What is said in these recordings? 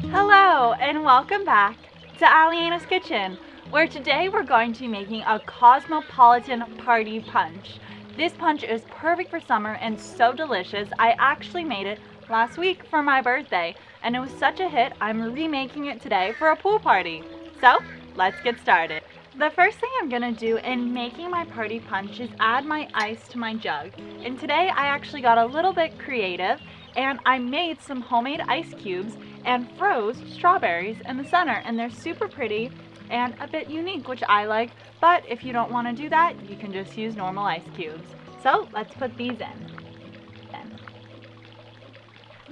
Hello and welcome back to Alyena's Kitchen, where today we're going to be making a Cosmopolitan Party Punch. This punch is perfect for summer and so delicious. I actually made it last week for my birthday and it was such a hit I'm remaking it today for a pool party. So let's get started. The first thing I'm gonna do in making my party punch is add my ice to my jug. And today I actually got a little bit creative and I made some homemade ice cubes and froze strawberries in the center, and they're super pretty and a bit unique, which I like, but if you don't want to do that, you can just use normal ice cubes. So let's put these in.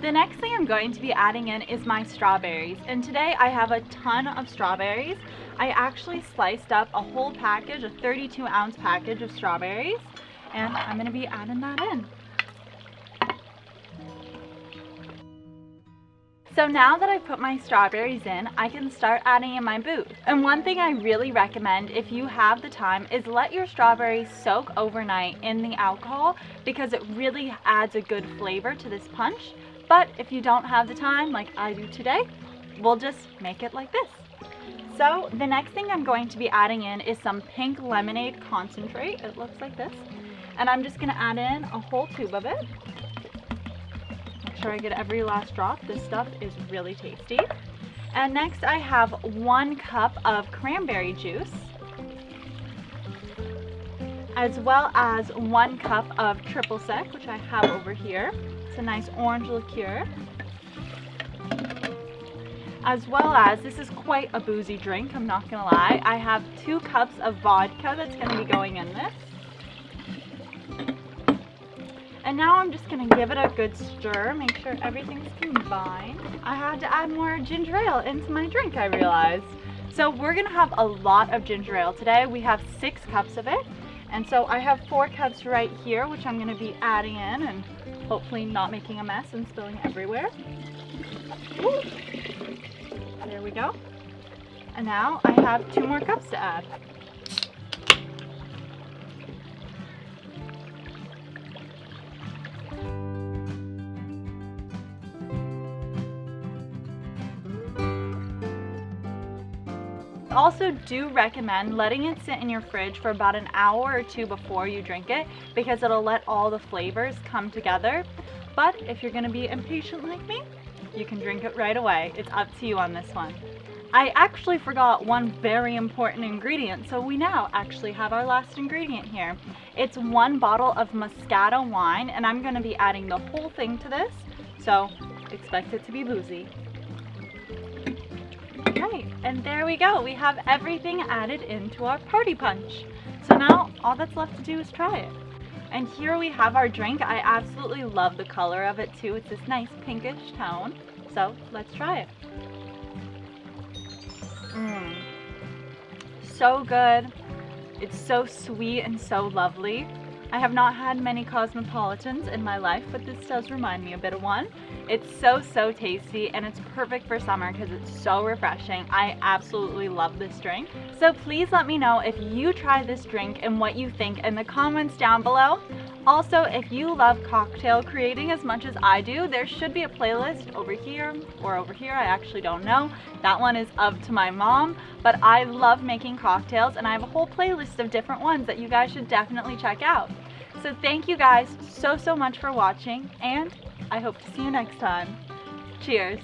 The next thing I'm going to be adding in is my strawberries, and today I have a ton of strawberries. I actually sliced up a whole package, a 32-ounce package of strawberries, and I'm going to be adding that in. So now that I've put my strawberries in, I can start adding in my booze. And one thing I really recommend if you have the time is let your strawberries soak overnight in the alcohol because it really adds a good flavor to this punch. But if you don't have the time, like I do today, we'll just make it like this. So the next thing I'm going to be adding in is some pink lemonade concentrate. It looks like this. And I'm just gonna add in a whole tube of it. Make sure I get every last drop. This stuff is really tasty. And next I have 1 cup of cranberry juice, as well as 1 cup of triple sec, which I have over here. It's a nice orange liqueur. As well as, this is quite a boozy drink, I'm not gonna lie, I have 2 cups of vodka that's gonna be going in this. And now I'm just going to give it a good stir, make sure everything's combined. I had to add more ginger ale into my drink, I realized. So we're going to have a lot of ginger ale today. We have 6 cups of it. And so I have 4 cups right here, which I'm going to be adding in and hopefully not making a mess and spilling everywhere. Ooh. There we go. And now I have 2 more cups to add. Also do recommend letting it sit in your fridge for about an hour or 2 before you drink it because it'll let all the flavors come together. But if you're going to be impatient like me, you can drink it right away. It's up to you on this one. I actually forgot one very important ingredient, so we now actually have our last ingredient here. It's 1 bottle of Moscato wine, and I'm going to be adding the whole thing to this, so expect it to be boozy. Right, and there we go. We have everything added into our party punch. So now all that's left to do is try it. And here we have our drink. I absolutely love the color of it too. It's this nice pinkish tone. So let's try it. So good. It's so sweet and so lovely. I have not had many Cosmopolitans in my life, but this does remind me a bit of one. It's so tasty and it's perfect for summer because it's so refreshing. I absolutely love this drink. So please let me know if you try this drink and what you think in the comments down below. Also, if you love cocktail creating as much as I do, there should be a playlist over here or over here. I actually don't know. That one is up to my mom, but I love making cocktails and I have a whole playlist of different ones that you guys should definitely check out. So thank you guys so much for watching, and I hope to see you next time. Cheers!